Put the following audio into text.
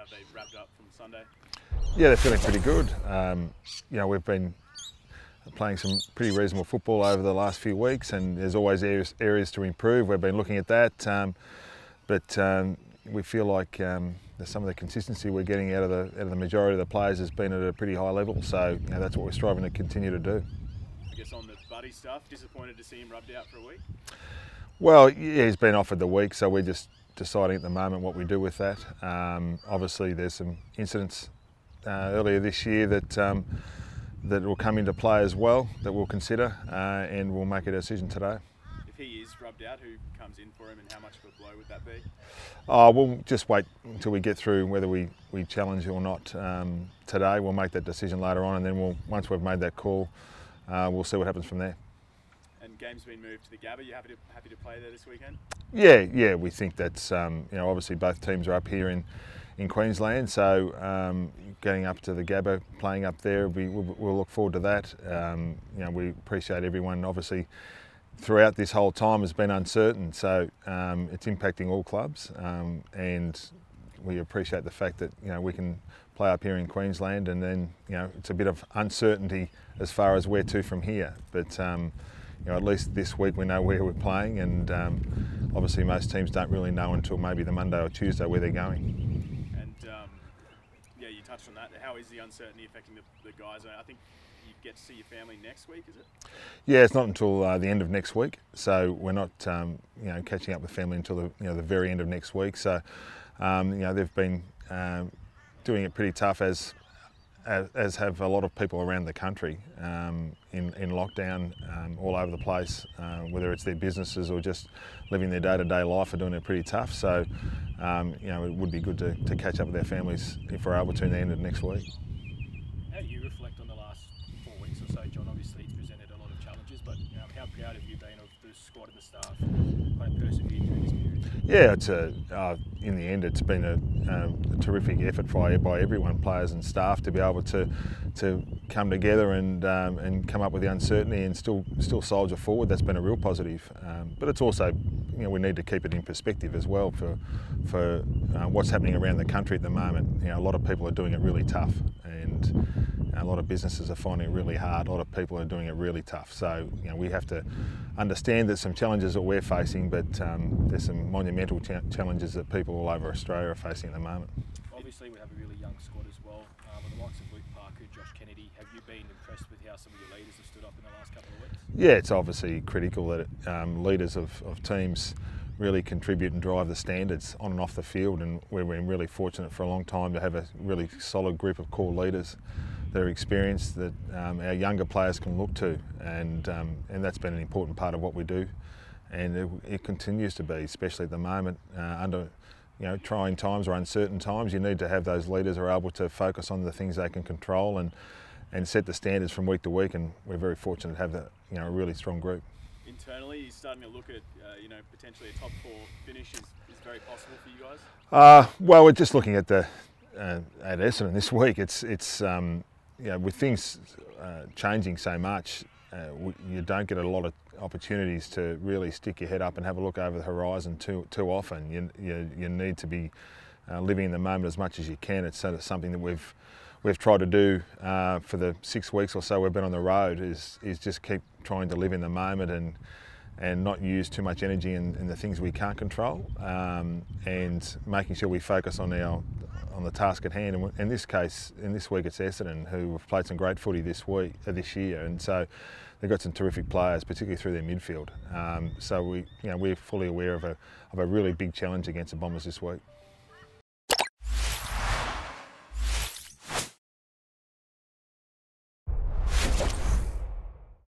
have they wrapped up from Sunday? Yeah, they're feeling pretty good. We've been playing some pretty reasonable football over the last few weeks, and there's always areas to improve. We've been looking at that, but we feel like some of the consistency we're getting out of the majority of the players has been at a pretty high level. So that's what we're striving to continue to do. I guess on the Buddy stuff, disappointed to see him rubbed out for a week? Well, yeah, he's been offered the week, so we're just deciding at the moment what we do with that. Obviously, there's some incidents earlier this year that will come into play as well that we'll consider, and we'll make a decision today. If he is rubbed out, who comes in for him, and how much of a blow would that be? We'll just wait until we get through whether we challenge or not today. We'll make that decision later on, and then once we've made that call, we'll see what happens from there. And game's been moved to the Gabba. You happy to play there this weekend? Yeah. We think that's obviously both teams are up here in Queensland, so getting up to the Gabba, playing up there, we'll look forward to that. We appreciate everyone. Obviously, throughout this whole time has been uncertain, so it's impacting all clubs, and we appreciate the fact that we can play up here in Queensland, and then it's a bit of uncertainty as far as where to from here. But at least this week we know where we're playing, and obviously most teams don't really know until maybe the Monday or Tuesday where they're going. And you touched on that. How is the uncertainty affecting the guys? I think you get to see your family next week, is it? Yeah, it's not until the end of next week, so we're not catching up with family until the very end of next week. So they've been doing it pretty tough, as have a lot of people around the country in lockdown all over the place, whether it's their businesses or just living their day-to-day life, are doing it pretty tough. So it would be good to catch up with their families if we're able to in the end of next week. How do you reflect on the last 4 weeks or so, John? Obviously it's presented a lot of challenges, but how proud have you been of the squad and the staff kind of persevered through this period? Yeah, it's in the end, it's been a terrific effort by everyone, players and staff, to be able to come together and come up with the uncertainty and still soldier forward. That's been a real positive. But it's also, we need to keep it in perspective as well for what's happening around the country at the moment. A lot of people are doing it really tough, and a lot of businesses are finding it really hard. A lot of people are doing it really tough. So we have to understand there's some challenges that we're facing, but there's some monumental challenges that people all over Australia are facing at the moment. Obviously we have a really young squad as well, with the likes of Luke Parker, Josh Kennedy. Have you been impressed with how some of your leaders have stood up in the last couple of weeks? Yeah, it's obviously critical that leaders of teams really contribute and drive the standards on and off the field, and we've been really fortunate for a long time to have a really solid group of core leaders that are experienced, that our younger players can look to, and that's been an important part of what we do, and it continues to be, especially at the moment under trying times or uncertain times. You need to have those leaders who are able to focus on the things they can control and set the standards from week to week, and we're very fortunate to have a really strong group. Internally, you're starting to look at potentially a top 4 finish is very possible for you guys? Well, we're just looking at at Essendon this week. It's with things changing so much, you don't get a lot of opportunities to really stick your head up and have a look over the horizon too often. You need to be living in the moment as much as you can. It's something that we've tried to do for the 6 weeks or so we've been on the road, is just keep trying to live in the moment and not use too much energy in the things we can't control, and making sure we focus on the task at hand. And in this case, in this week, it's Essendon, who have played some great footy this year, and so they've got some terrific players, particularly through their midfield. So we're fully aware of a really big challenge against the Bombers this week.